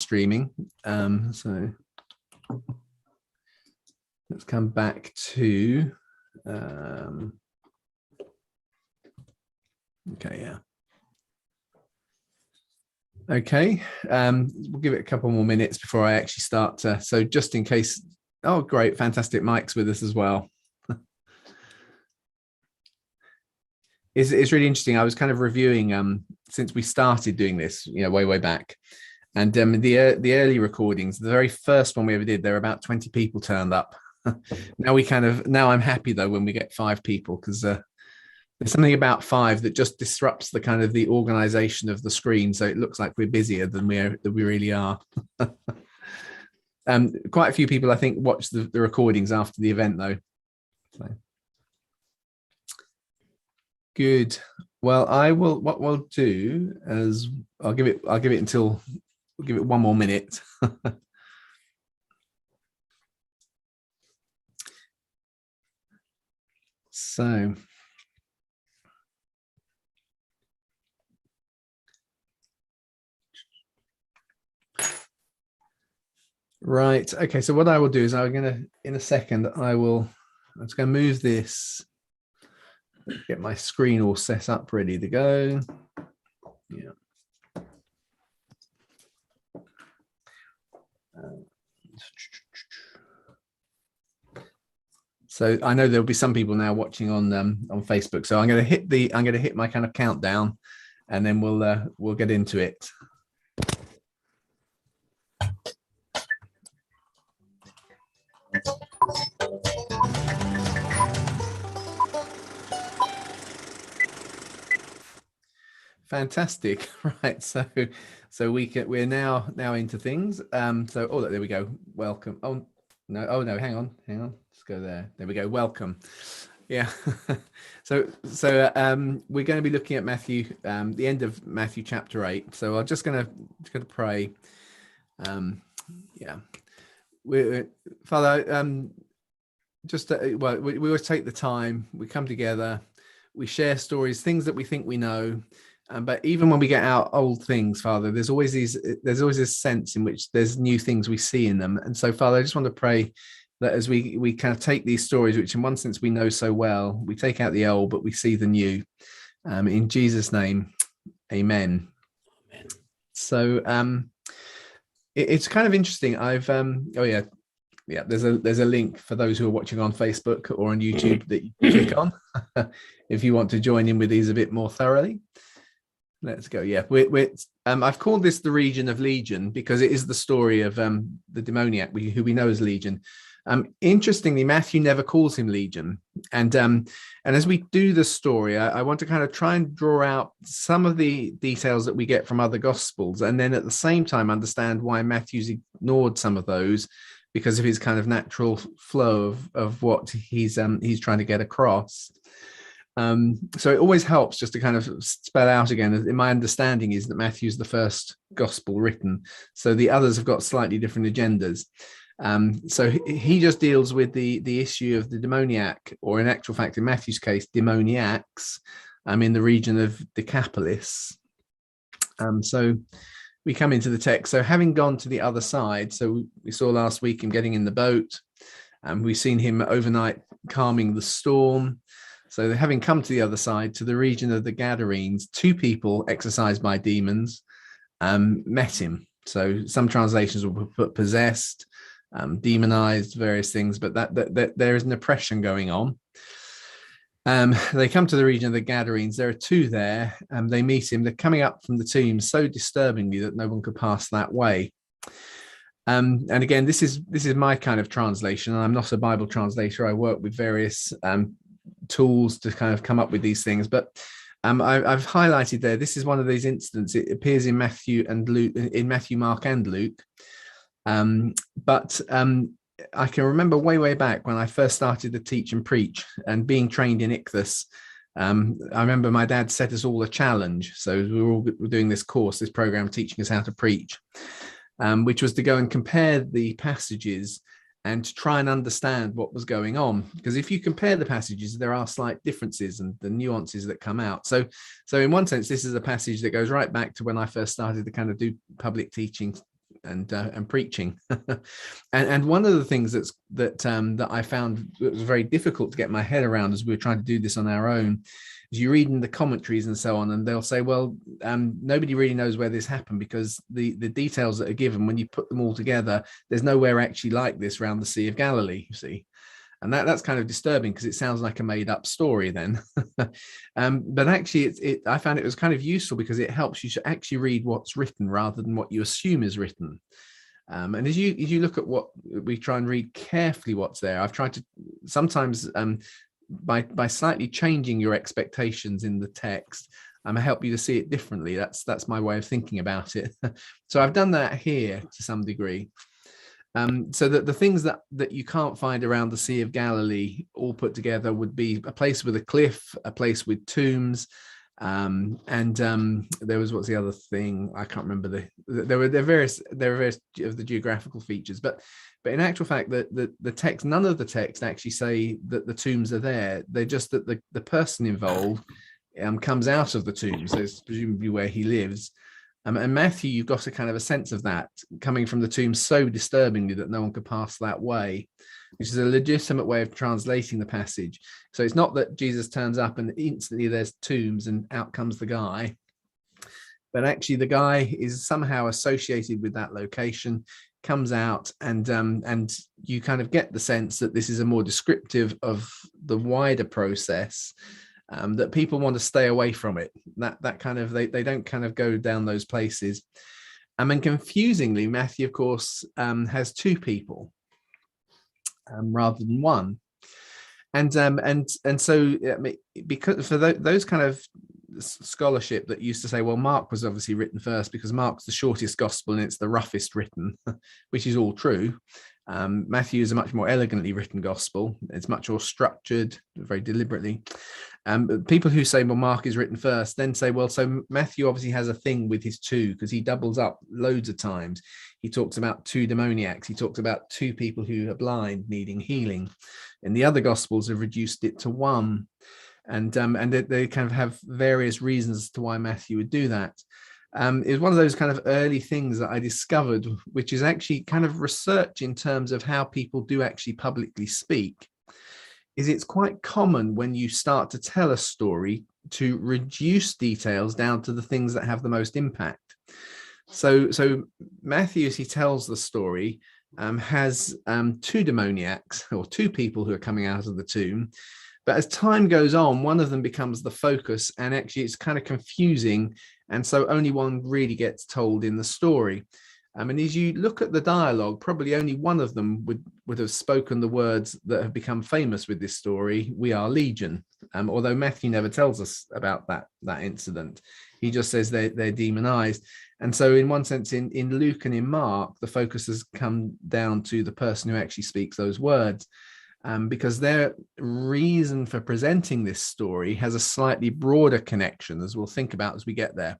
streaming. So let's come back to, okay, yeah. Okay, we'll give it a couple more minutes before I actually start. So just in case, oh, great, fantastic, Mike's with us as well. It's really interesting. I was kind of reviewing since we started doing this, way back, and the early recordings, the very first one we ever did, there were about 20 people turned up. Now I'm happy though when we get 5 people, because there's something about 5 that just disrupts the kind of the organization of the screen, so it looks like we're busier than we really are. Quite a few people, I think, watched the recordings after the event though. So. Good. Well, what we'll do is I'll give it until, we'll give it 1 more minute. So. Right. Okay. So what I will do is in a second, I'm just going to move this, get my screen all set up, ready to go. Yeah. So I know there'll be some people now watching on Facebook. So I'm going to hit my kind of countdown, and then we'll get into it. Fantastic. Right. So we're now into things. So there we go. Welcome. Oh no, hang on. Let's go there. There we go. Welcome. Yeah. So we're going to be looking at Matthew, the end of Matthew chapter 8. So I'm just going to pray. Yeah. Father, we always take the time, we come together, we share stories, things that we think we know. But even when we get out old things, Father, there's always this sense in which there's new things we see in them. And so, Father, I just want to pray that as we kind of take these stories, which in one sense we know so well, we take out the old, but we see the new. In Jesus' name, amen. So it's kind of interesting. I've there's a link for those who are watching on Facebook or on YouTube that you can click on if you want to join in with these a bit more thoroughly. Let's go. Yeah, I've called this the region of Legion because it is the story of the demoniac who we know as Legion. Interestingly, Matthew never calls him Legion, and as we do the story, I want to kind of try and draw out some of the details that we get from other Gospels, and then at the same time understand why Matthew's ignored some of those because of his kind of natural flow of what he's trying to get across. So it always helps just to kind of spell out again. In my understanding is that Matthew's the first gospel written, so the others have got slightly different agendas. So he just deals with the issue of the demoniac, or in actual fact, in Matthew's case, demoniacs, in the region of Decapolis. So we come into the text. So having gone to the other side, so we saw last week him getting in the boat, and we've seen him overnight calming the storm. So having come to the other side, to the region of the Gadarenes, 2 people exorcised by demons met him. So some translations will put possessed, demonized, various things, but that there is an oppression going on. They come to the region of the Gadarenes. There are 2 there, and they meet him. They're coming up from the tomb so disturbingly that no one could pass that way. And again, this is my kind of translation. I'm not a Bible translator. I work with various tools to kind of come up with these things, but I've highlighted there. This is one of these incidents. It appears in Matthew and Luke, in Matthew, Mark, and Luke. But I can remember way back when I first started to teach and preach and being trained in Ichthus. I remember my dad set us all a challenge. So we were all doing this course, this program teaching us how to preach, which was to go and compare the passages and to try and understand what was going on. Because if you compare the passages, there are slight differences and the nuances that come out. So in one sense, this is a passage that goes right back to when I first started to kind of do public teaching and preaching. And one of the things that I found that was very difficult to get my head around as we were trying to do this on our own is you read in the commentaries and so on, and they'll say, well, nobody really knows where this happened because the details that are given, when you put them all together, there's nowhere actually like this around the Sea of Galilee, you see. And that's kind of disturbing because it sounds like a made up story then. But actually, I found it was kind of useful because it helps you to actually read what's written rather than what you assume is written. And as you look at what we try and read carefully what's there, I've tried to sometimes by slightly changing your expectations in the text, I help you to see it differently. That's my way of thinking about it. So I've done that here to some degree. So that the things that you can't find around the Sea of Galilee all put together would be a place with a cliff, a place with tombs, and there was, what's the other thing? I can't remember. There were various of the geographical features, but in actual fact, the text, none of the text actually say that the tombs are there. They're just that the person involved comes out of the tombs. So it's presumably where he lives. And Matthew, you've got a kind of a sense of that coming from the tomb so disturbingly that no one could pass that way, which is a legitimate way of translating the passage. So it's not that Jesus turns up and instantly there's tombs and out comes the guy, but actually the guy is somehow associated with that location, comes out, and you kind of get the sense that this is a more descriptive of the wider process. That people want to stay away from it. That kind of they don't kind of go down those places. And then confusingly, Matthew, of course, has two people rather than one. And so because for those kind of scholarship that used to say, well, Mark was obviously written first because Mark's the shortest gospel and it's the roughest written, which is all true. Matthew is a much more elegantly written gospel. It's much more structured, very deliberately. People who say, well, Mark is written first, then say, well, so Matthew obviously has a thing with his two because he doubles up loads of times. He talks about two demoniacs. He talks about two people who are blind needing healing. And the other gospels have reduced it to one. And they kind of have various reasons as to why Matthew would do that. Is one of those kind of early things that I discovered, which is actually kind of research in terms of how people do actually publicly speak, is it's quite common when you start to tell a story to reduce details down to the things that have the most impact. So Matthew, as he tells the story, has two demoniacs or two people who are coming out of the tomb. But as time goes on, one of them becomes the focus, and actually it's kind of confusing. And so only one really gets told in the story. And as you look at the dialogue, probably only one of them would have spoken the words that have become famous with this story, "We are Legion." Although Matthew never tells us about that incident. He just says they're demonized. And so in one sense, in Luke and in Mark, the focus has come down to the person who actually speaks those words. Because their reason for presenting this story has a slightly broader connection, as we'll think about as we get there,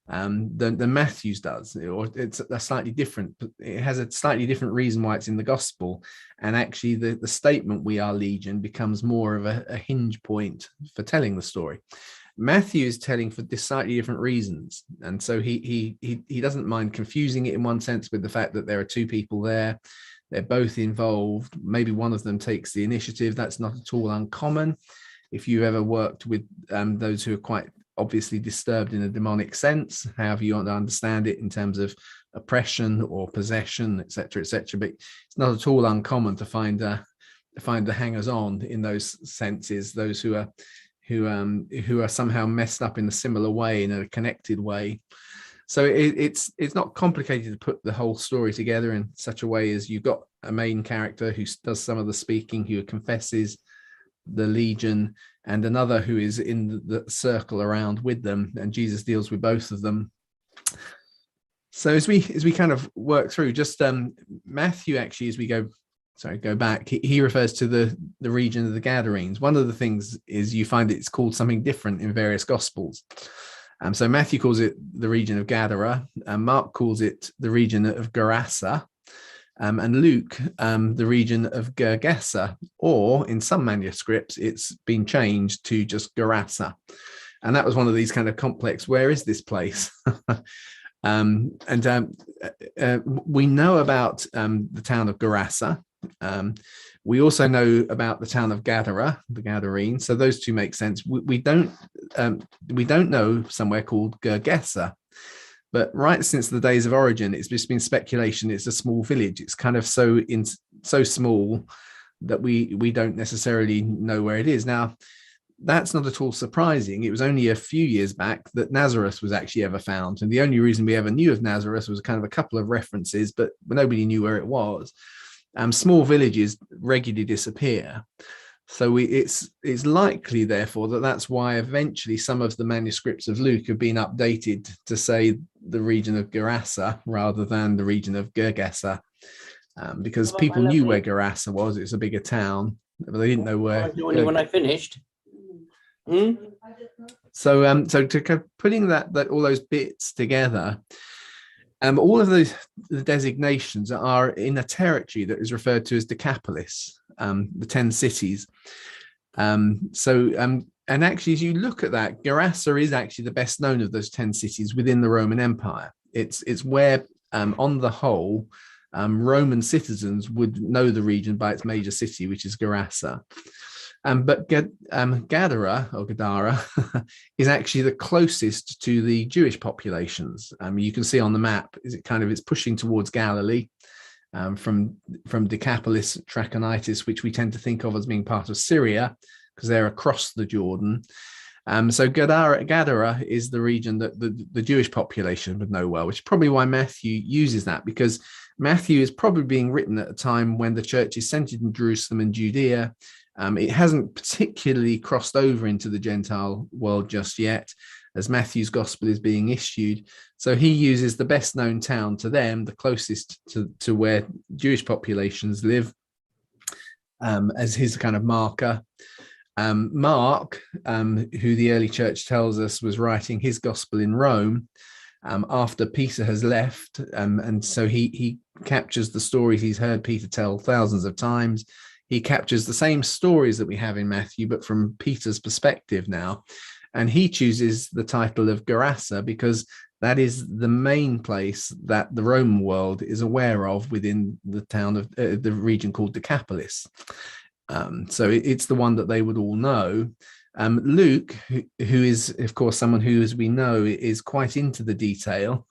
than Matthew's does, or it's a slightly different. It has a slightly different reason why it's in the gospel, and actually the statement "We are Legion" becomes more of a hinge point for telling the story. Matthew is telling for slightly different reasons, and so he doesn't mind confusing it in one sense with the fact that there are two people there. They're both involved. Maybe one of them takes the initiative. That's not at all uncommon. If you ever worked with those who are quite obviously disturbed in a demonic sense, however you want to understand it in terms of oppression or possession, etc., etc. But it's not at all uncommon to find the hangers-on in those senses, those who are somehow messed up in a similar way, in a connected way. So it's not complicated to put the whole story together in such a way as you've got a main character who does some of the speaking, who confesses the legion, and another who is in the circle around with them, and Jesus deals with both of them. So as we kind of work through, just Matthew actually, as we go back, he refers to the region of the Gadarenes. One of the things is you find it's called something different in various gospels. So Matthew calls it the region of Gadara, and Mark calls it the region of Gerasa, and Luke the region of Gergesa, or in some manuscripts it's been changed to just Gerasa. And that was one of these kind of complex, where is this place? We know about the town of Gerasa. We also know about the town of Gadara, the Gadarene. So those two make sense. We don't know somewhere called Gergesa, but right since the days of origin, it's just been speculation. It's a small village. It's kind of so small that we don't necessarily know where it is now. That's not at all surprising. It was only a few years back that Nazareth was actually ever found. And the only reason we ever knew of Nazareth was kind of a couple of references, but nobody knew where it was. Small villages regularly disappear. So it's likely, therefore, that that's why eventually some of the manuscripts of Luke have been updated to say the region of Gerasa rather than the region of Gergesa, because people knew where Gerasa was. It's a bigger town, but they didn't know where. When I finished. So putting that all those bits together, all of the designations are in a territory that is referred to as Decapolis, the 10 cities. And actually, as you look at that, Gerasa is actually the best known of those 10 cities within the Roman Empire. It's where, on the whole, Roman citizens would know the region by its major city, which is Gerasa. But Gadara or Gadara is actually the closest to the Jewish populations. You can see on the map, it's pushing towards Galilee, from Decapolis, Trachonitis, which we tend to think of as being part of Syria because they're across the Jordan. So Gadara is the region that the Jewish population would know well, which is probably why Matthew uses that, because Matthew is probably being written at a time when the church is centered in Jerusalem and Judea. It hasn't particularly crossed over into the Gentile world just yet, as Matthew's gospel is being issued. So he uses the best known town to them, the closest to where Jewish populations live, as his kind of marker. Mark, who the early church tells us was writing his gospel in Rome after Peter has left, and so he captures the stories he's heard Peter tell thousands of times. He captures the same stories that we have in Matthew, but from Peter's perspective now. And he chooses the title of Gerasa because that is the main place that the Roman world is aware of within the town of the region called Decapolis. So it's the one that they would all know. Luke, who is, of course, someone who, as we know, is quite into the detail,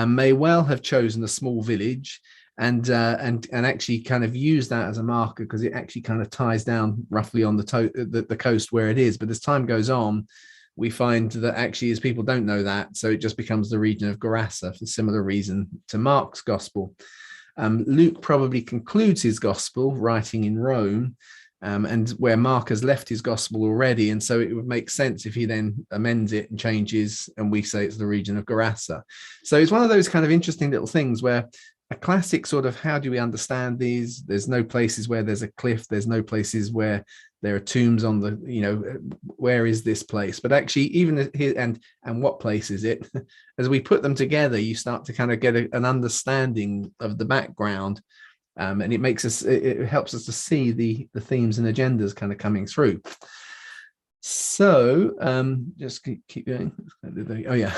may well have chosen a small village and actually kind of use that as a marker because it actually kind of ties down roughly on the coast where it is. But as time goes on, we find that actually, as people don't know that, so it just becomes the region of Gerasa for similar reason to Mark's gospel. Luke probably concludes his gospel writing in Rome, and where Mark has left his gospel already, and so it would make sense if he then amends it and changes, and we say it's the region of Gerasa. So it's one of those kind of interesting little things where a classic sort of, how do we understand these? There's no places where there's a cliff. There's no places where there are tombs on the, where is this place? But actually, even here, and what place is it? As we put them together, you start to kind of get an understanding of the background, and it helps us to see the themes and agendas kind of coming through. So just keep going. Oh yeah.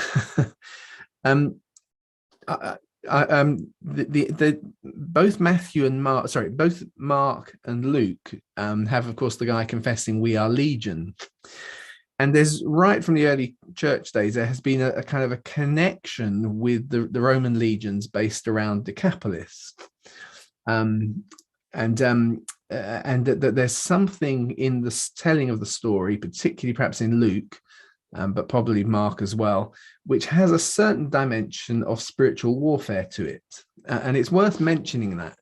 Both Matthew and Mark, both Mark and Luke have, of course, the guy confessing, "We are legion." And there's, right from the early church days, there has been a kind of a connection with the Roman legions based around Decapolis. And that there's something in the telling of the story, particularly perhaps in Luke, but probably Mark as well, which has a certain dimension of spiritual warfare to it. And it's worth mentioning that.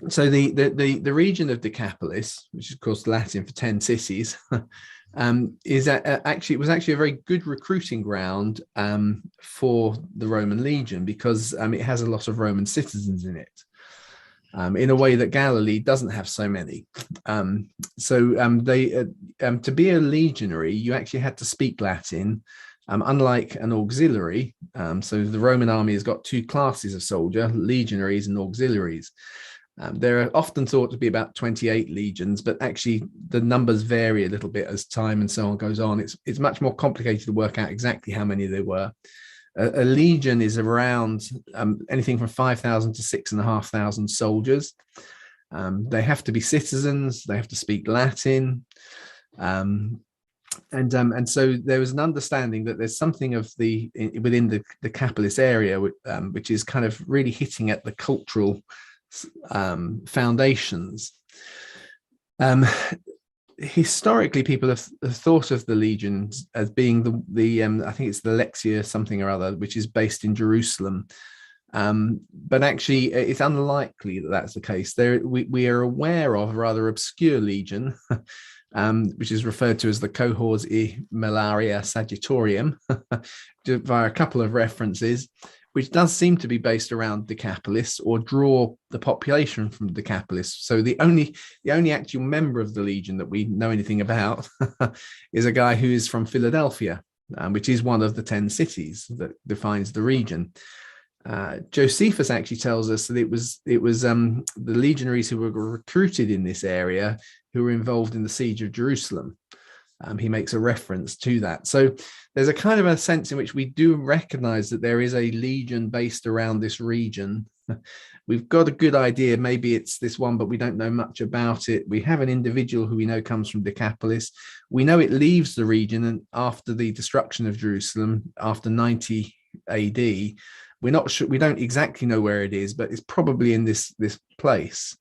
So the region of Decapolis, which is of course Latin for 10 cities, was actually a very good recruiting ground for the Roman legion, because it has a lot of Roman citizens in it. In a way that Galilee doesn't have so many. To be a legionary, you actually had to speak Latin, unlike an auxiliary. So the Roman army has got two classes of soldier, legionaries and auxiliaries. There are often thought to be about 28 legions, but actually the numbers vary a little bit as time and so on goes on. It's much more complicated to work out exactly how many there were. A legion is around anything from 5,000 to 6,500 soldiers. They have to be citizens. They have to speak Latin. And so there was an understanding that there's something of within the Decapolis area, which is kind of really hitting at the cultural foundations. Historically, people have thought of the legions as being the I think it's the Lexia something or other, which is based in Jerusalem. But actually, it's unlikely that that's the case. We are aware of a rather obscure legion, which is referred to as the Cohors I Malaria Sagittorium, via a couple of references, which does seem to be based around Decapolis or draw the population from Decapolis. So the only actual member of the legion that we know anything about is a guy who is from Philadelphia, which is one of the 10 cities that defines the region. Josephus actually tells us that it was the legionaries who were recruited in this area who were involved in the siege of Jerusalem. He makes a reference to that. So there's a kind of a sense in which we do recognize that there is a legion based around this region. We've got a good idea, maybe it's this one, but we don't know much about it. We have an individual who we know comes from Decapolis. We know it leaves the region and after the destruction of Jerusalem, after 90 AD. We're not sure, we don't exactly know where it is, but it's probably in this place.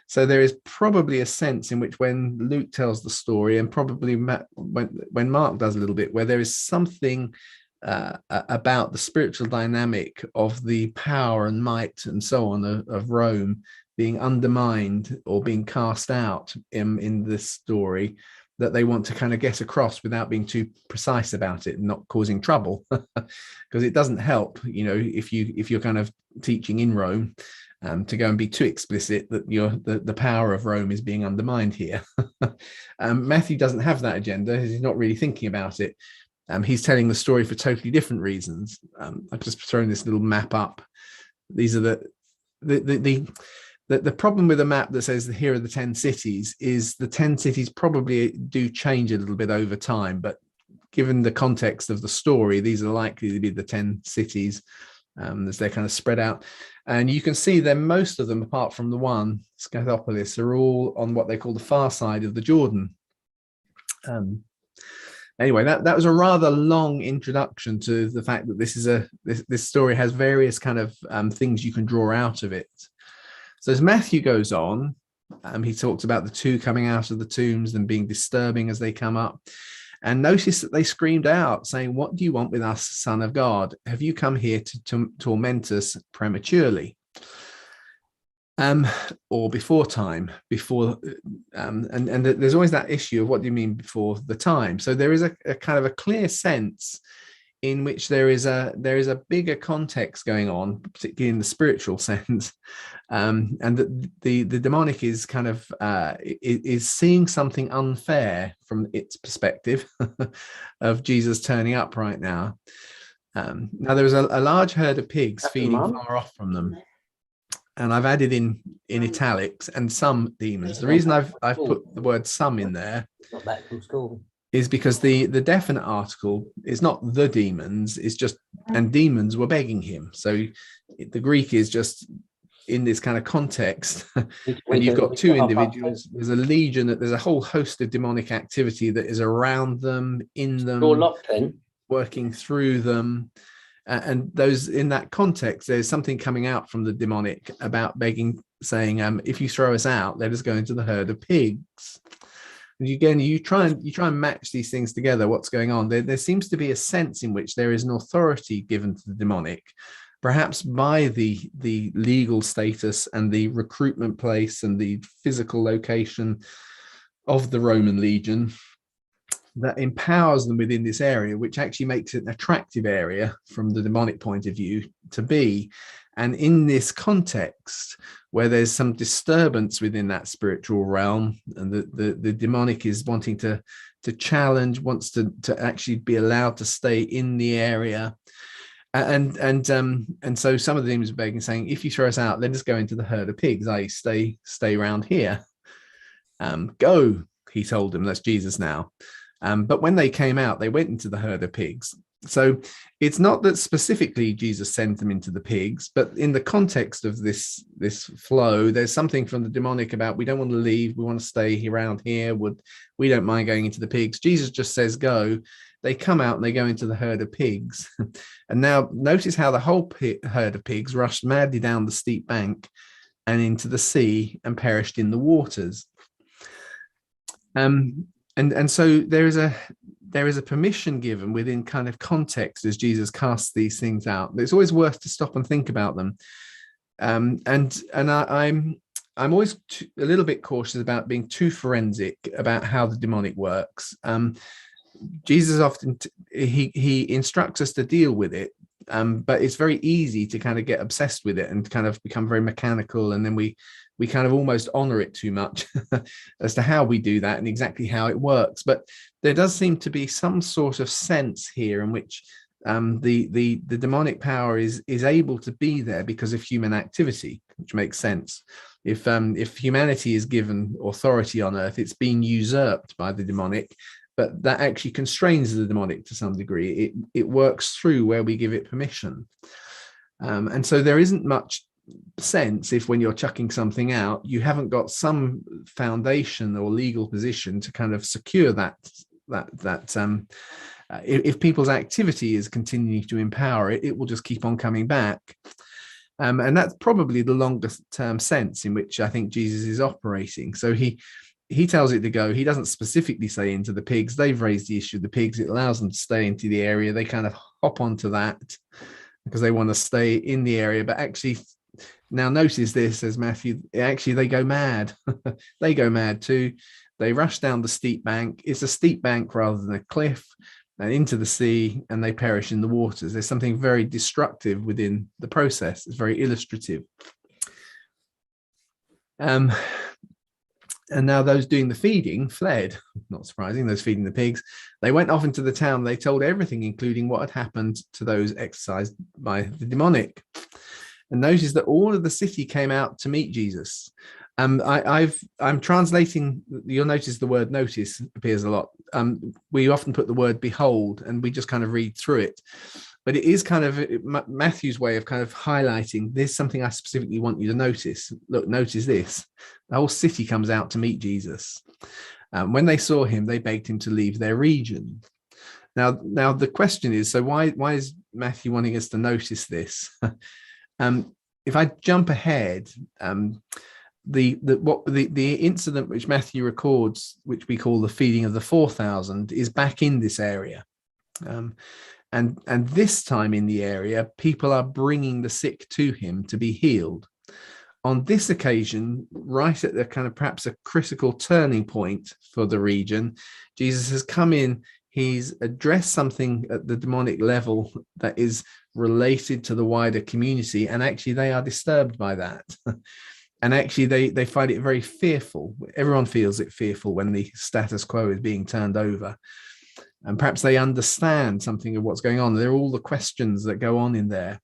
So there is probably a sense in which when Luke tells the story, and probably when Mark does a little bit, where there is something about the spiritual dynamic of the power and might and so on of Rome being undermined or being cast out in this story, that they want to kind of get across without being too precise about it and not causing trouble, because it doesn't help, if you're kind of teaching in Rome, to go and be too explicit that the power of Rome is being undermined here. Matthew doesn't have that agenda. He's not really thinking about it. He's telling the story for totally different reasons. I've just thrown this little map up. These are the problem with a map that says here are the 10 cities is the 10 cities probably do change a little bit over time, but given the context of the story, these are likely to be the 10 cities as they're kind of spread out. And you can see that most of them, apart from the one, Scythopolis, are all on what they call the far side of the Jordan. Anyway, that was a rather long introduction to the fact that this story has various kind of things you can draw out of it. So as Matthew goes on, he talks about the two coming out of the tombs and being disturbing as they come up. And notice that they screamed out, saying, "What do you want with us, Son of God? Have you come here to torment us prematurely?" Or before time, and there's always that issue of what do you mean before the time? So there is a kind of a clear sense in which there is a bigger context going on, particularly in the spiritual sense, and that the demonic is kind of is seeing something unfair from its perspective of Jesus turning up right now. Now there was a large herd of pigs feeding far off from them, and I've added in italics and some demons. The reason I've put the word "some" in there is because the definite article is not the demons, it's just, and demons were begging him. So the Greek is just in this kind of context. When you've got two individuals, there's a legion, there's a whole host of demonic activity that is around them, in them, working through them. And those, in that context, there's something coming out from the demonic about begging, saying, if you throw us out, let us go into the herd of pigs. And again, you try and match these things together. What's going on? There seems to be a sense in which there is an authority given to the demonic, perhaps by the legal status and the recruitment place and the physical location of the Roman legion, that empowers them within this area, which actually makes it an attractive area from the demonic point of view to be. And in this context, where there's some disturbance within that spiritual realm, and the demonic is wanting to challenge, wants to actually be allowed to stay in the area, And so some of the demons were begging, saying, if you throw us out, let us go into the herd of pigs, i.e. stay around here. Go, he told them. That's Jesus now. But when they came out, they went into the herd of pigs. So it's not that specifically Jesus sent them into the pigs, but in the context of this flow, there's something from the demonic about, we don't want to leave, we want to stay around here, we don't mind going into the pigs. Jesus just says go. They come out and they go into the herd of pigs. And now notice how the whole herd of pigs rushed madly down the steep bank and into the sea and perished in the waters. And so there is a permission given within kind of context as Jesus casts these things out. It's always worth to stop and think about them. I'm always a little bit cautious about being too forensic about how the demonic works. Jesus often he instructs us to deal with it, but it's very easy to kind of get obsessed with it and kind of become very mechanical, and then we kind of almost honor it too much as to how we do that and exactly how it works. But there does seem to be some sort of sense here in which the demonic power is able to be there because of human activity, which makes sense. If humanity is given authority on earth, it's being usurped by the demonic, but that actually constrains the demonic to some degree. It works through where we give it permission. And so there isn't much sense if, when you're chucking something out, you haven't got some foundation or legal position to kind of secure that if people's activity is continuing to empower it, it will just keep on coming back. And that's probably the longer term sense in which I think Jesus is operating. So he tells it to go. He doesn't specifically say into the pigs. They've raised the issue of the pigs. It allows them to stay into the area. They kind of hop onto that because they want to stay in the area. But actually, now notice this, says Matthew, actually they go mad. They go mad too. They rush down the steep bank. It's a steep bank rather than a cliff, and into the sea, and they perish in the waters. There's something very destructive within the process. It's very illustrative. And now those doing the feeding fled. Not surprising, those feeding the pigs. They went off into the town. They told everything, including what had happened to those exorcised by the demonic. And notice that all of the city came out to meet Jesus. I'm translating, you'll notice the word notice appears a lot. We often put the word behold and we just kind of read through it. But it is kind of Matthew's way of kind of highlighting, there's something I specifically want you to notice. Look, notice this. The whole city comes out to meet Jesus. When they saw him, they begged him to leave their region. Now the question is, so why is Matthew wanting us to notice this? If I jump ahead, the incident which Matthew records, which we call the feeding of the 4,000, is back in this area. And this time in the area, people are bringing the sick to him to be healed. On this occasion, right at the kind of perhaps a critical turning point for the region, Jesus has come in. He's addressed something at the demonic level that is related to the wider community, and actually they are disturbed by that. And actually they find it very fearful. Everyone feels it fearful when the status quo is being turned over. And perhaps they understand something of what's going on. There are all the questions that go on in there.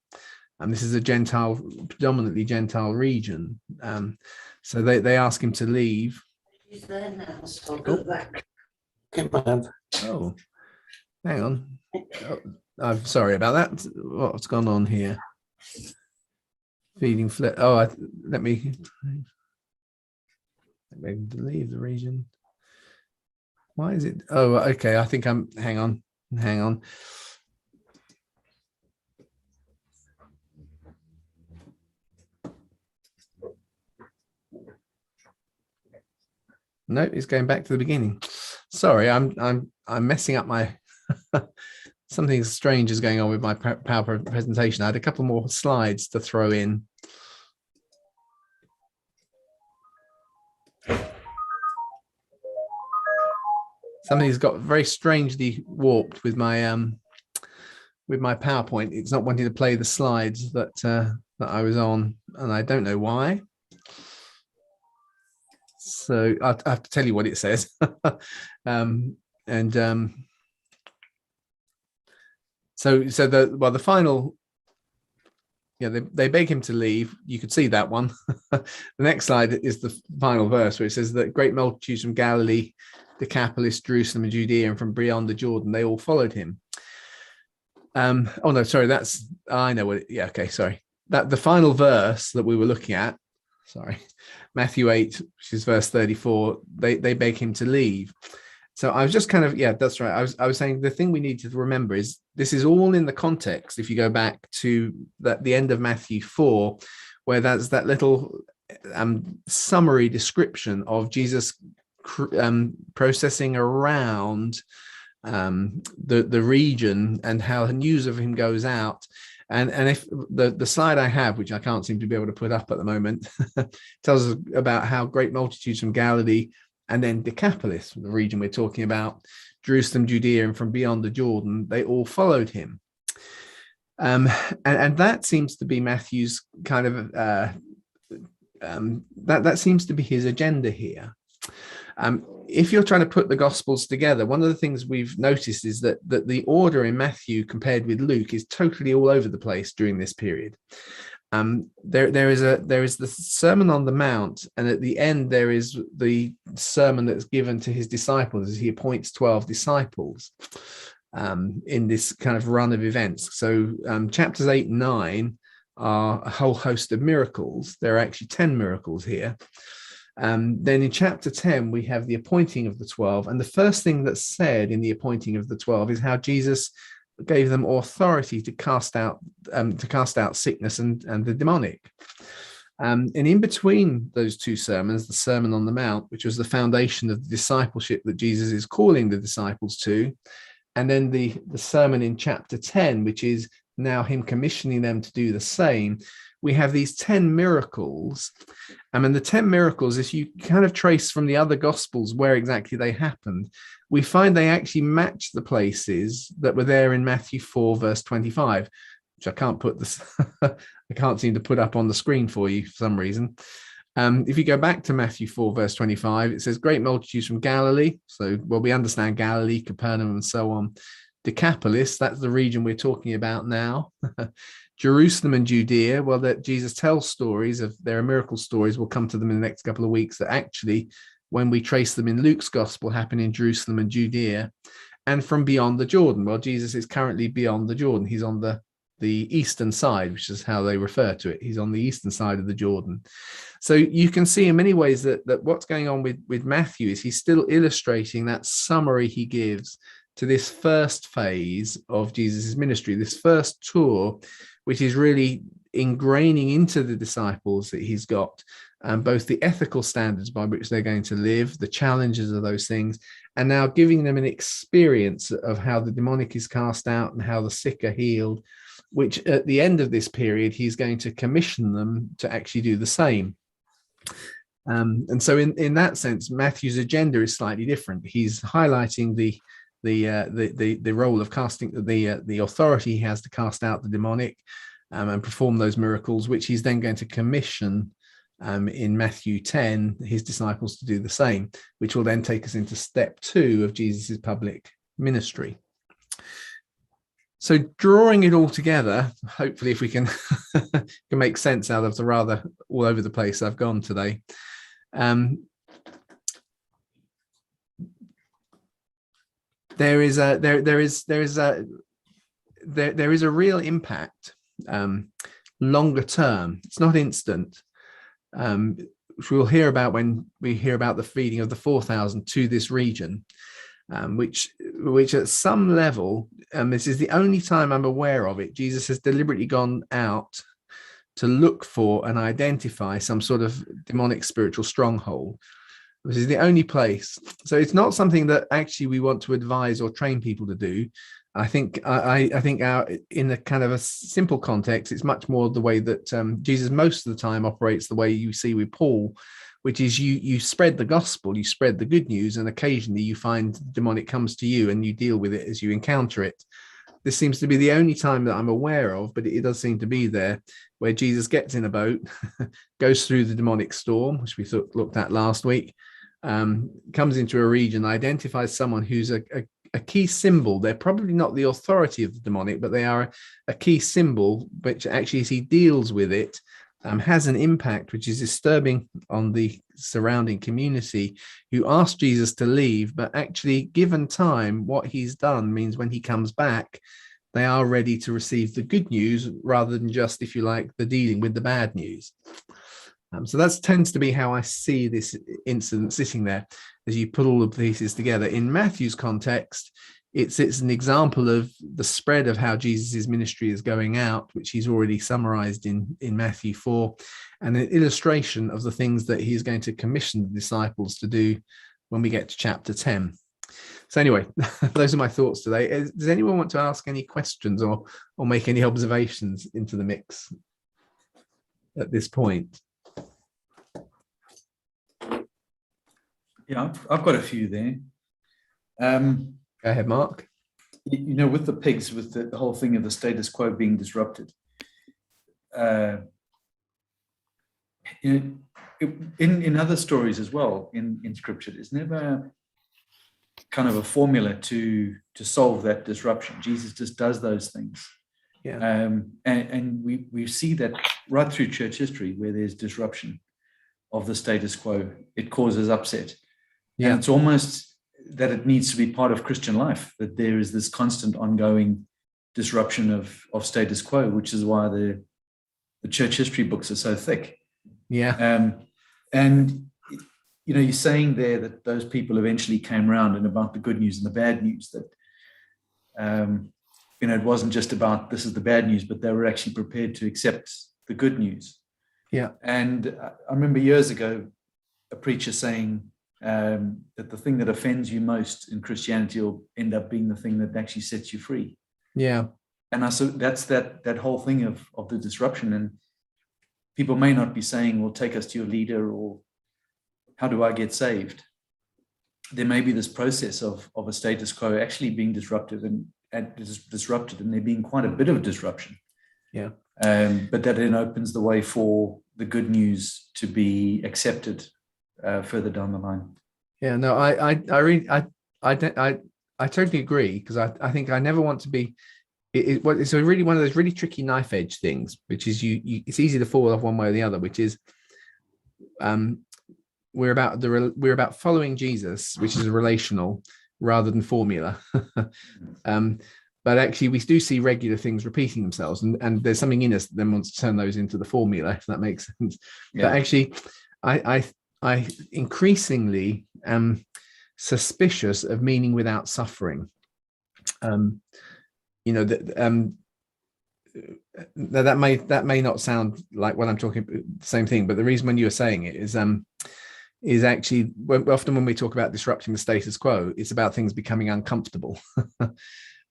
And this is a predominantly Gentile region. So they ask him to leave. He's there now, so I'll go back. Oh, hang on. Oh, I'm sorry about that. What's gone on here? Feeding flip. Oh, let me leave the region. Why is it? Oh, okay. I think hang on. No, it's going back to the beginning. Sorry, I'm messing up my something strange is going on with my PowerPoint presentation. I had a couple more slides to throw in. Something's got very strangely warped with my PowerPoint. It's not wanting to play the slides that I was on, and I don't know why. So I have to tell you what it says. So the final they beg him to leave. You could see that one. The next slide is the final verse, where it says that great multitudes from Galilee, Decapolis, Jerusalem, and Judea, and from beyond the Jordan, they all followed him. Oh no, sorry, I know what. Okay, sorry. That the final verse that we were looking at. Sorry, Matthew 8, which is verse 34. They beg him to leave. So I was just kind of, that's right. I was saying the thing we need to remember is this is all in the context. If you go back to the end of Matthew 4, where that's that little summary description of Jesus processing around the region and how the news of him goes out. And if the slide I have, which I can't seem to be able to put up at the moment, tells us about how great multitudes from Galilee, and then Decapolis, the region we're talking about, Jerusalem, Judea, and from beyond the Jordan, they all followed him. And that seems to be Matthew's kind of, that seems to be his agenda here. If you're trying to put the Gospels together, one of the things we've noticed is that the order in Matthew compared with Luke is totally all over the place during this period. There is the Sermon on the Mount, and at the end there is the sermon that's given to his disciples as he appoints 12 disciples in this kind of run of events. So chapters 8 and 9 are a whole host of miracles. There are actually 10 miracles here. Then in chapter 10 we have the appointing of the 12, and the first thing that's said in the appointing of the 12 is how Jesus gave them authority to cast out sickness and the demonic. And in between those two sermons, the Sermon on the Mount, which was the foundation of the discipleship that Jesus is calling the disciples to, and then the sermon in chapter 10, which is now him commissioning them to do the same, we have these 10 miracles. I mean, the 10 miracles, if you kind of trace from the other Gospels where exactly they happened, we find they actually match the places that were there in Matthew 4, verse 25, which I can't put this, I can't seem to put up on the screen for you for some reason. If you go back to Matthew 4, verse 25, it says, great multitudes from Galilee. So, well, we understand Galilee, Capernaum, and so on. Decapolis, that's the region we're talking about now. Jerusalem and Judea, well, that Jesus tells stories of, there are miracle stories, we'll come to them in the next couple of weeks, that actually, when we trace them in Luke's gospel, happen in Jerusalem and Judea. And from beyond the Jordan, well, Jesus is currently beyond the Jordan. He's on the eastern side, which is how they refer to it. He's on the eastern side of the Jordan. So you can see in many ways that what's going on with Matthew is he's still illustrating that summary he gives to this first phase of Jesus's ministry, this first tour, which is really ingraining into the disciples that he's got both the ethical standards by which they're going to live, the challenges of those things, and now giving them an experience of how the demonic is cast out and how the sick are healed, which at the end of this period, he's going to commission them to actually do the same. And so in that sense, Matthew's agenda is slightly different. He's highlighting the role of casting, the authority he has to cast out the demonic and perform those miracles, which he's then going to commission in Matthew 10 his disciples to do the same, which will then take us into step 2 of Jesus's public ministry. So drawing it all together, hopefully if we can can make sense out of the rather all over the place I've gone today. There is a real impact longer term. It's not instant, which we'll hear about when we hear about the feeding of the 4,000 to this region, which at some level, this is the only time I'm aware of it, Jesus has deliberately gone out to look for and identify some sort of demonic spiritual stronghold. This is the only place. So it's not something that actually we want to advise or train people to do. I think in a kind of a simple context, it's much more the way that Jesus most of the time operates the way you see with Paul, which is you spread the gospel, you spread the good news, and occasionally you find demonic comes to you and you deal with it as you encounter it. This seems to be the only time that I'm aware of, but it does seem to be there, where Jesus gets in a boat, goes through the demonic storm, which we looked at last week, comes into a region, identifies someone who's a a key symbol. They're probably not the authority of the demonic, but they are a key symbol, which actually, as he deals with it, has an impact which is disturbing on the surrounding community, who asked Jesus to leave, but actually, given time, what he's done means when he comes back, they are ready to receive the good news rather than just, if you like, the dealing with the bad news. So that tends to be how I see this incident sitting there as you put all of the pieces together. In Matthew's context, it's an example of the spread of how Jesus's ministry is going out, which he's already summarized in Matthew 4, and an illustration of the things that he's going to commission the disciples to do when we get to chapter 10. So anyway, those are my thoughts today. Does anyone want to ask any questions or make any observations into the mix at this point? Yeah, I've got a few there. Go ahead, Mark. With the pigs, with the whole thing of the status quo being disrupted. In other stories as well, in scripture, there's never kind of a formula to solve that disruption. Jesus just does those things. Yeah. And we see that right through church history, where there's disruption of the status quo, it causes upset. Yeah. And it's almost that it needs to be part of Christian life, that there is this constant ongoing disruption of status quo, which is why the church history books are so thick. Yeah. And you're saying there that those people eventually came around, and about the good news and the bad news, that it wasn't just about this is the bad news, but they were actually prepared to accept the good news. Yeah. And I remember years ago a preacher saying that the thing that offends you most in Christianity will end up being the thing that actually sets you free. Yeah. And so that's that whole thing of the disruption. And people may not be saying, well, take us to your leader, or how do I get saved? There may be this process of a status quo actually being disrupted and there being quite a bit of disruption. Yeah. But that then opens the way for the good news to be accepted further down the line. Yeah, no, I totally agree, because I think I never want to be. It's a really one of those really tricky knife edge things, which is it's easy to fall off one way or the other, which is we're about following Jesus, which is relational rather than formula. But actually, we do see regular things repeating themselves, and there's something in us that then wants to turn those into the formula, if that makes sense. Yeah. But actually, I increasingly am suspicious of meaning without suffering. That may not sound like what I'm talking about, the same thing, but the reason when you were saying it is actually often when we talk about disrupting the status quo, it's about things becoming uncomfortable.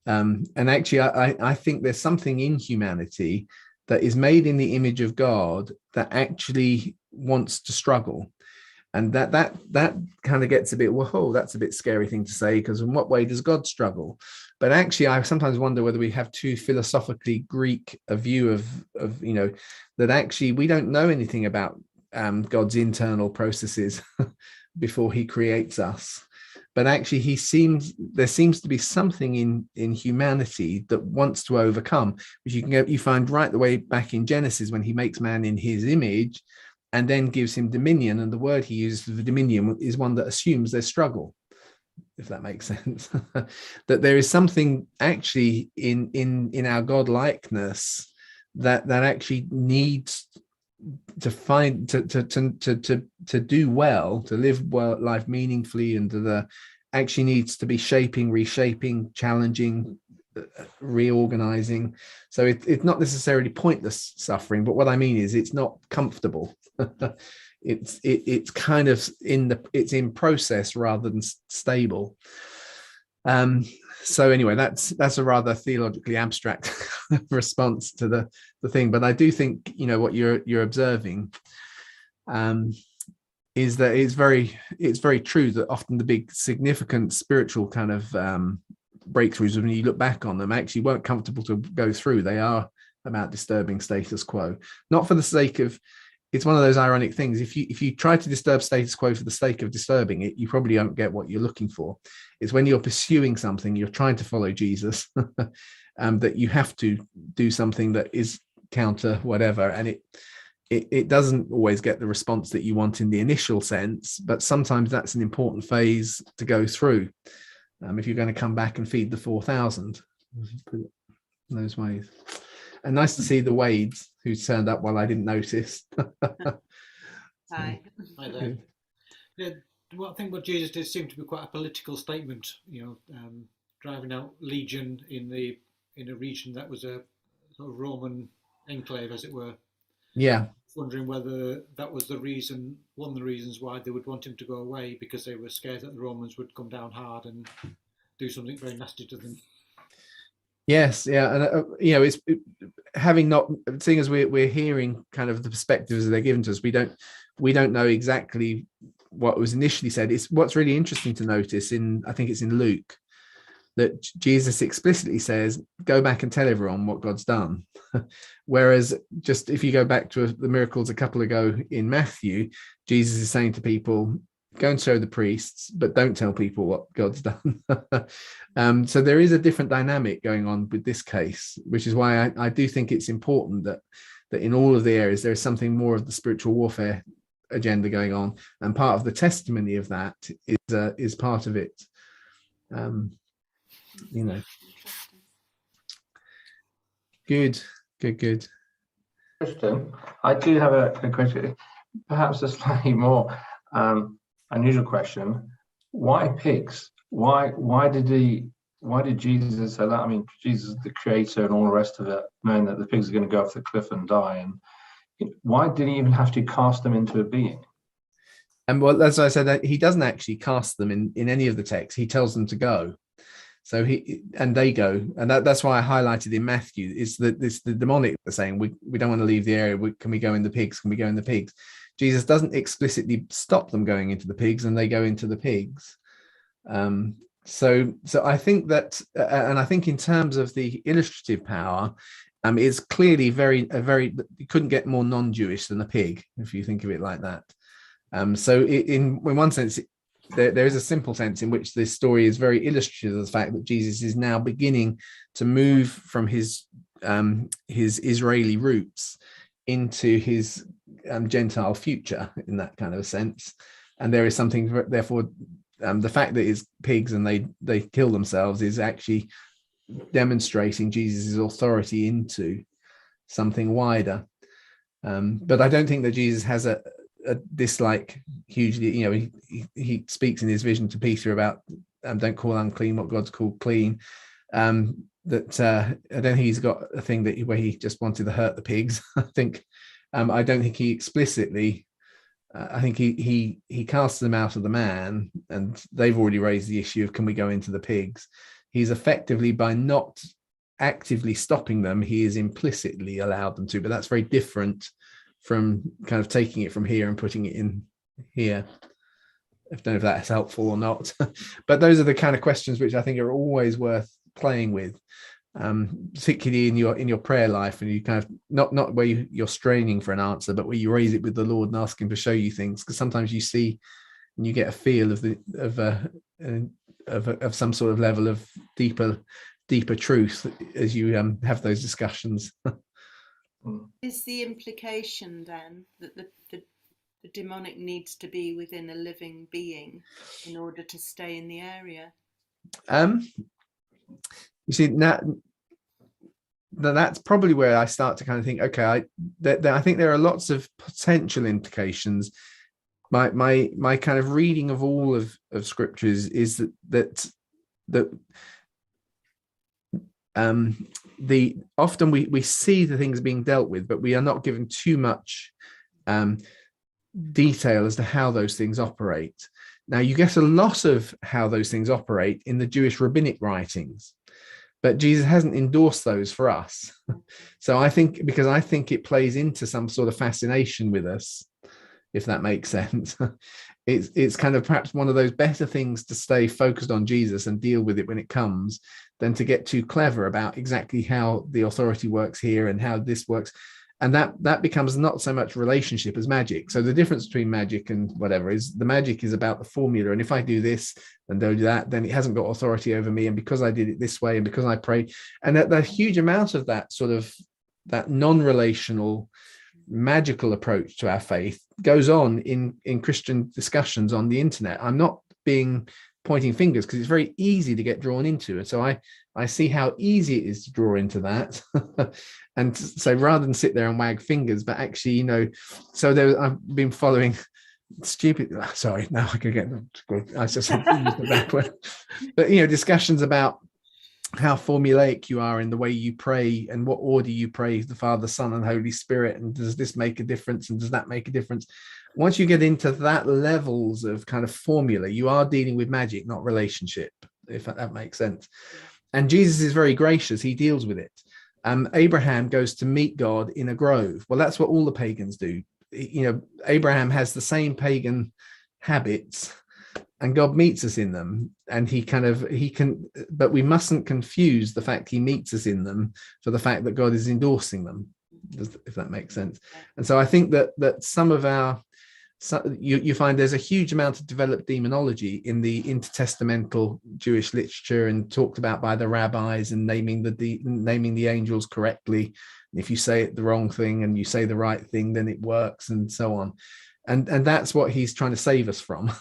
And actually, I think there's something in humanity that is made in the image of God that actually wants to struggle. And that kind of gets a bit, whoa, that's a bit scary thing to say, because in what way does God struggle? But actually, I sometimes wonder whether we have too philosophically Greek a view of that actually we don't know anything about God's internal processes before he creates us. But actually, there seems to be something in humanity that wants to overcome, which you find right the way back in Genesis, when he makes man in his image and then gives him dominion. And the word he uses for the dominion is one that assumes there's struggle, if that makes sense. That there is something actually in our God-likeness that actually needs to find to do well, to live well, life meaningfully, and actually needs to be shaping, reshaping, challenging, reorganizing. So it's not necessarily pointless suffering, but what I mean is it's not comfortable. It's kind of it's in process rather than stable. So anyway, that's a rather theologically abstract response to the thing, but I do think what you're observing is that it's very true that often the big significant spiritual kind of breakthroughs, when you look back on them, actually weren't comfortable to go through. They are about disturbing status quo, not for the sake of it's one of those ironic things. If you try to disturb status quo for the sake of disturbing it, you probably don't get what you're looking for. It's when you're pursuing something, you're trying to follow Jesus, that you have to do something that is counter whatever, and it doesn't always get the response that you want in the initial sense, but sometimes that's an important phase to go through. If you're going to come back and feed the 4,000, put it in those ways. And nice to see the Wades who turned up while I didn't notice. Hi. Hi there. Yeah, well, I think what Jesus did seemed to be quite a political statement. Driving out Legion in a region that was a sort of Roman enclave, as it were. Yeah. Wondering whether that was one of the reasons why they would want him to go away, because they were scared that the Romans would come down hard and do something very nasty to them. Yes, yeah, and having not seeing as we're hearing kind of the perspectives that they're given to us, we don't know exactly what was initially said. It's what's really interesting to notice I think it's in Luke, that Jesus explicitly says, go back and tell everyone what God's done. Whereas just if you go back to the miracles a couple ago in Matthew, Jesus is saying to people, go and show the priests, but don't tell people what God's done. So there is a different dynamic going on with this case, which is why I do think it's important that in all of the areas there is something more of the spiritual warfare agenda going on, and part of the testimony of that is part of it. Good. Christian, I do have a question, perhaps a slightly more unusual question. Why pigs? Why did Jesus say that? I mean, Jesus is the creator and all the rest of it, knowing that the pigs are going to go off the cliff and die. And why did he even have to cast them into a being? And well, as I said, that he doesn't actually cast them in any of the texts. He tells them to go. So they go, and that's why I highlighted in Matthew is that the demonic are saying we don't want to leave the area. Can we go in the pigs? Can we go in the pigs? Jesus doesn't explicitly stop them going into the pigs, and they go into the pigs. So I think that, and I think in terms of the illustrative power, it's clearly you couldn't get more non-Jewish than a pig if you think of it like that. So in one sense, there is a simple sense in which this story is very illustrative of the fact that Jesus is now beginning to move from his Israeli roots into his Gentile future in that kind of a sense. And there is something, therefore, the fact that it's pigs and they kill themselves is actually demonstrating Jesus's authority into something wider. But I don't think that Jesus has a dislike hugely. He speaks in his vision to Peter about don't call unclean what God's called clean. I don't think he's got a thing where he just wanted to hurt the pigs. I don't think he explicitly. I think he casts them out of the man, and they've already raised the issue of can we go into the pigs. He's effectively, by not actively stopping them, he is implicitly allowed them to. But that's very different from kind of taking it from here and putting it in here. I don't know if that's helpful or not. But those are the kind of questions which I think are always worth playing with, particularly in your prayer life, and you kind of not where you're straining for an answer, but where you raise it with the Lord and ask him to show you things, because sometimes you see and you get a feel of some sort of level of deeper truth as you have those discussions. Is the implication then that the demonic needs to be within a living being in order to stay in the area? You see, that's probably where I start to kind of think, okay, I think there are lots of potential implications. My kind of reading of all of scriptures is that often we see the things being dealt with, but we are not given too much detail as to how those things operate. Now, you get a lot of how those things operate in the Jewish rabbinic writings, but Jesus hasn't endorsed those for us. So I think it plays into some sort of fascination with us, if that makes sense. It's kind of perhaps one of those better things to stay focused on Jesus and deal with it when it comes, than to get too clever about exactly how the authority works here and how this works. and that becomes not so much relationship as magic. So the difference between magic and whatever is the magic is about the formula, and if I do this and do that, then it hasn't got authority over me, and because I did it this way and because I pray, and that the huge amount of that sort of that non-relational magical approach to our faith goes on in Christian discussions on the internet. I'm not pointing fingers, because it's very easy to get drawn into it. So I see how easy it is to draw into that. And so rather than sit there and wag fingers, but actually, you know, so I've been following sorry, now I can get I just used the back word. But, you know, discussions about how formulaic you are in the way you pray and what order you pray, the Father, Son, and Holy Spirit, and does this make a difference, and does that make a difference? Once you get into that levels of kind of formula, you are dealing with magic, not relationship, if that makes sense. And Jesus is very gracious. He deals with it. Abraham goes to meet God in a grove. Well, that's what all the pagans do. You know, Abraham has the same pagan habits, and God meets us in them, and he can, but we mustn't confuse the fact he meets us in them for the fact that God is endorsing them, if that makes sense. And so I think that some of you find there's a huge amount of developed demonology in the intertestamental Jewish literature, and talked about by the rabbis, and naming the angels correctly. If you say it the wrong thing and you say the right thing, then it works, and so on. And that's what he's trying to save us from.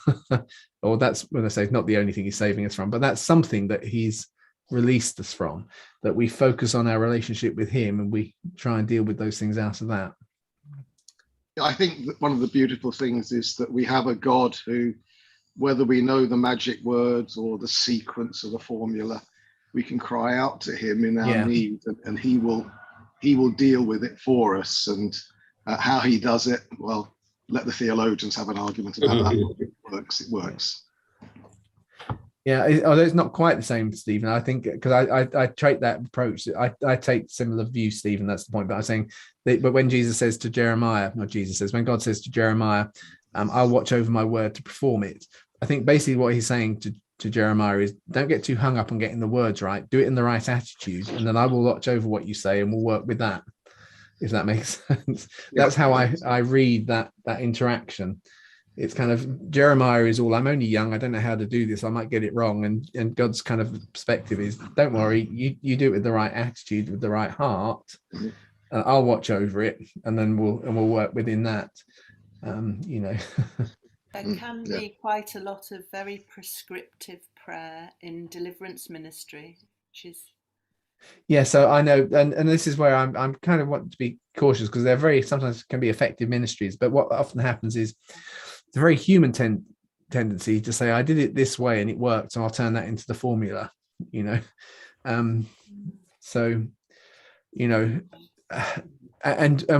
Or that's when I say it's not the only thing he's saving us from, but that's something that he's released us from, that we focus on our relationship with him and we try and deal with those things out of that. I think that one of the beautiful things is that we have a God who, whether we know the magic words or the sequence of the formula, we can cry out to him in our need, and he will deal with it for us. And how he does it, well, let the theologians have an argument about that. It works. Yeah, although it's not quite the same, Stephen. I think because I take that approach. I take similar views, Stephen. That's the point. But I'm saying that, but when Jesus says to Jeremiah, when God says to Jeremiah, I'll watch over my word to perform it. I think basically what he's saying to Jeremiah is, don't get too hung up on getting the words right. Do it in the right attitude, and then I will watch over what you say, and we'll work with that. If that makes sense. That's how I read that interaction. It's kind of, Jeremiah is all, I'm only young, I don't know how to do this, I might get it wrong. And God's kind of perspective is, don't worry, you do it with the right attitude, with the right heart. I'll watch over it, and then we'll work within that. You know. There can be quite a lot of very prescriptive prayer in deliverance ministry, which is. Yeah, so I know, and this is where I'm kind of want to be cautious, because they're sometimes can be effective ministries, but what often happens is it's a very human tendency to say, I did it this way and it worked, so I'll turn that into the formula, you know. So, you know, and the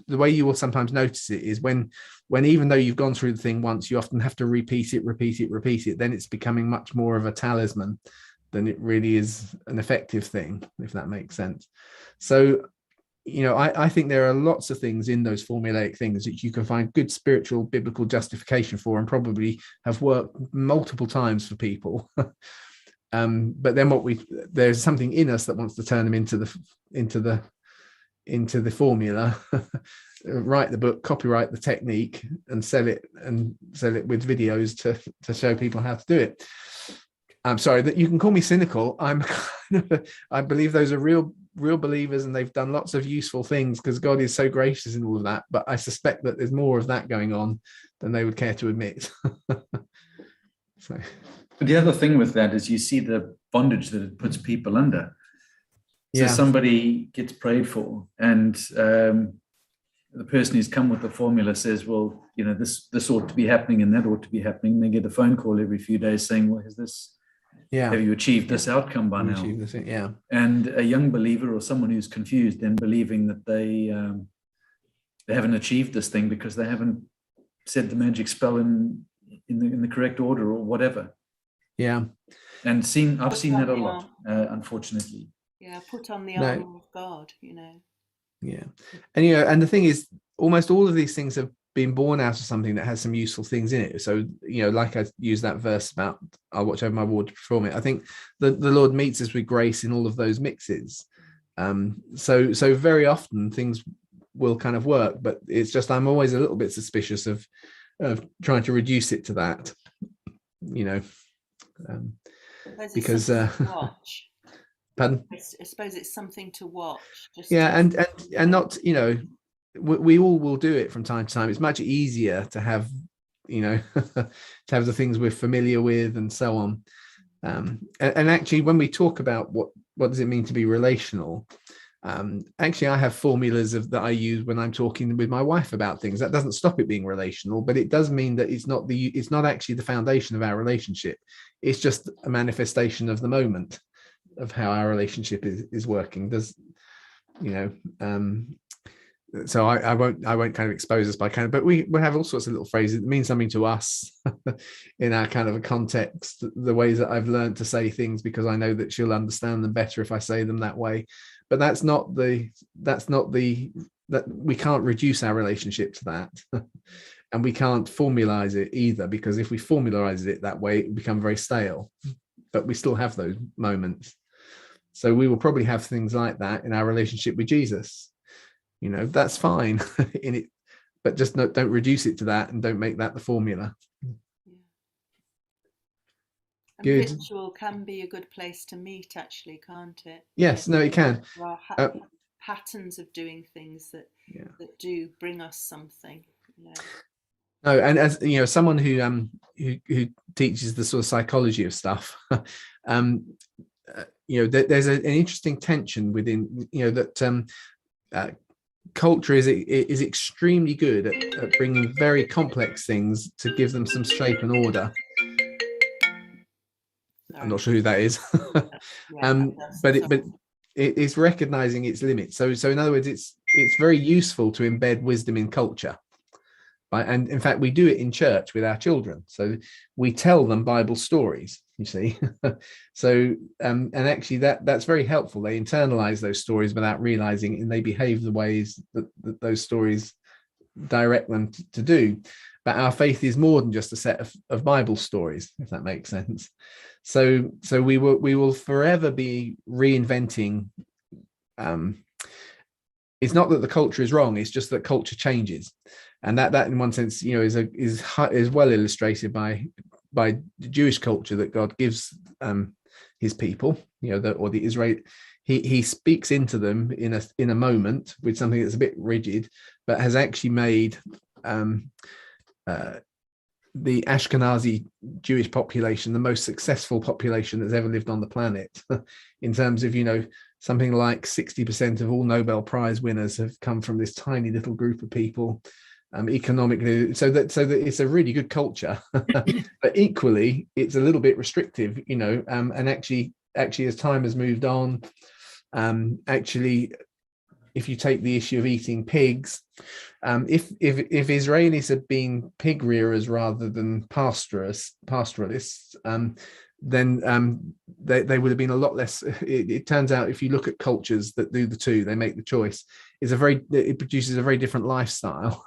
way you will sometimes notice it is when even though you've gone through the thing once, you often have to repeat it, then it's becoming much more of a talisman than it really is an effective thing, if that makes sense. So, you know, I think there are lots of things in those formulaic things that you can find good spiritual biblical justification for, and probably have worked multiple times for people. But then there's something in us that wants to turn them into the formula. Write the book, copyright the technique, and sell it with videos to show people how to do it. I'm sorry that you can call me cynical. I believe those are real believers, and they've done lots of useful things because God is so gracious in all of that. But I suspect that there's more of that going on than they would care to admit. So, but the other thing with that is you see the bondage that it puts people under. So somebody gets prayed for, and the person who's come with the formula says, well, you know, this ought to be happening and that ought to be happening. And they get a phone call every few days saying, well, have you achieved this outcome by now? And a young believer or someone who's confused and believing that they haven't achieved this thing because they haven't said the magic spell in the correct order or whatever. Yeah. And I've seen that a lot, unfortunately. Yeah, put on the armor of God, you know. Yeah. And, you know, and the thing is, almost all of these things have been born out of something that has some useful things in it. So, you know, like I used that verse about, I'll watch over my word to perform it. I think the Lord meets us with grace in all of those mixes. So very often things will kind of work, but it's just I'm always a little bit suspicious of trying to reduce it to that, because watch. pardon? I suppose it's something to watch. Yeah, and not, we all will do it from time to time. It's much easier to have, to have the things we're familiar with and so on. And actually, when we talk about what does it mean to be relational, actually, I have formulas that I use when I'm talking with my wife about things. That doesn't stop it being relational, but it does mean that it's not actually the foundation of our relationship. It's just a manifestation of the moment of how our relationship is working. So I won't kind of expose us by kind of, but we have all sorts of little phrases that mean something to us in our kind of a context, the ways that I've learned to say things because I know that she'll understand them better if I say them that way. But that we can't reduce our relationship to that. And we can't formalize it either, because if we formalize it that way, it will become very stale. But we still have those moments. So we will probably have things like that in our relationship with Jesus. That's fine in it, but just don't reduce it to that, and don't make that the formula. And Good. ritual can be a good place to meet, actually, can't it? Yes, no, it can. There are patterns of doing things that do bring us something. No, and as someone who teaches the sort of psychology of stuff, there's an interesting tension within, that culture is extremely good at bringing very complex things to give them some shape and order. I'm not sure who that is. But it's recognizing its limits. So in other words, it's very useful to embed wisdom in culture. Right? And in fact, we do it in church with our children. So we tell them Bible stories, you see. So and actually that's very helpful. They internalize those stories without realizing it, and they behave the ways that those stories direct them to do. But our faith is more than just a set of Bible stories, if that makes sense. So we will forever be reinventing. It's not that the culture is wrong; it's just that culture changes, and that in one sense, is well illustrated by the Jewish culture that God gives His people, or the Israel. He speaks into them in a moment with something that's a bit rigid, but has actually made the Ashkenazi Jewish population the most successful population that's ever lived on the planet, in terms of, something like 60% of all Nobel Prize winners have come from this tiny little group of people, economically. So that it's a really good culture, but equally it's a little bit restrictive, and actually as time has moved on, if you take the issue of eating pigs, if Israelis had been pig rearers rather than pastoralists, then they would have been a lot less. It turns out, if you look at cultures that do the two, they make the choice. It produces a very different lifestyle.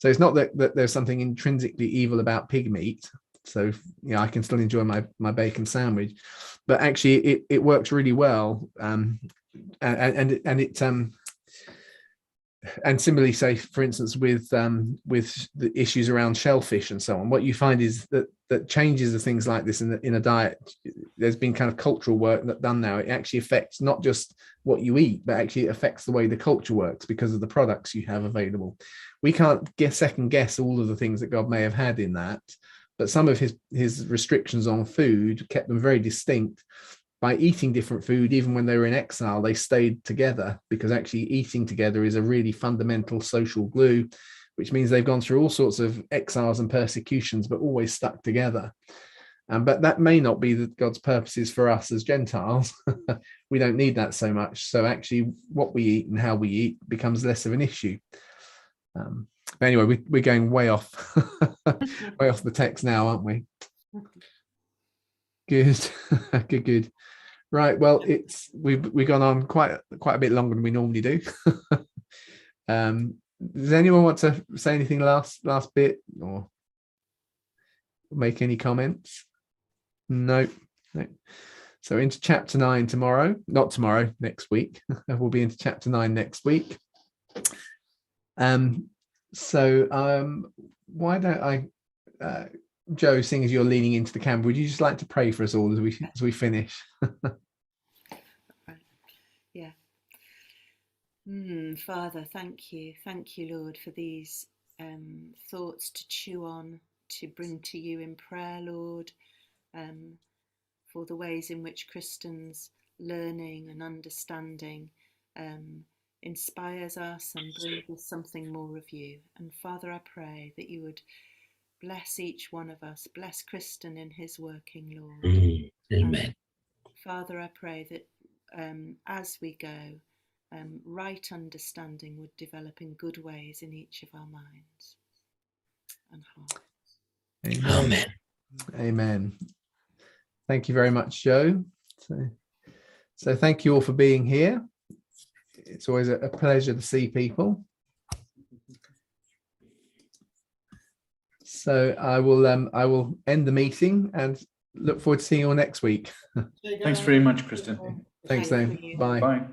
So it's not that there's something intrinsically evil about pig meat. So I can still enjoy my bacon sandwich, but actually it works really well, and similarly, say for instance with the issues around shellfish and so on, what you find is that changes of things like this in a diet, there's been kind of cultural work done now. It actually affects not just what you eat, but actually it affects the way the culture works because of the products you have available. We can't second guess all of the things that God may have had in that, but some of his restrictions on food kept them very distinct. By eating different food, even when they were in exile, they stayed together, because actually eating together is a really fundamental social glue, which means they've gone through all sorts of exiles and persecutions, but always stuck together. But that may not be God's purposes for us as Gentiles. We don't need that so much. So actually what we eat and how we eat becomes less of an issue. But anyway, we're going way off the text now, aren't we? Good. Good. Right. Well, we've gone on quite a bit longer than we normally do. Does anyone want to say anything last bit, or make any comments? No. So into chapter 9 tomorrow, not tomorrow, next week. We'll be into chapter 9 next week. Why don't I, Joe, seeing as you're leaning into the camera, would you just like to pray for us all as we finish? Yeah. Father, thank you, Lord, for these thoughts to chew on, to bring to you in prayer, Lord. For the ways in which Kristen's learning and understanding inspires us and brings us something more of you. And Father, I pray that you would bless each one of us, bless Kristen in his working, Lord. Amen. Father, I pray that as we go, right understanding would develop in good ways in each of our minds and hearts. Amen. Amen. Amen. Thank you very much, Joe. So thank you all for being here. It's always a pleasure to see people. So I will end the meeting and look forward to seeing you all next week. Thanks very much, Kristen. Thanks, Thank then. you. Bye. Bye.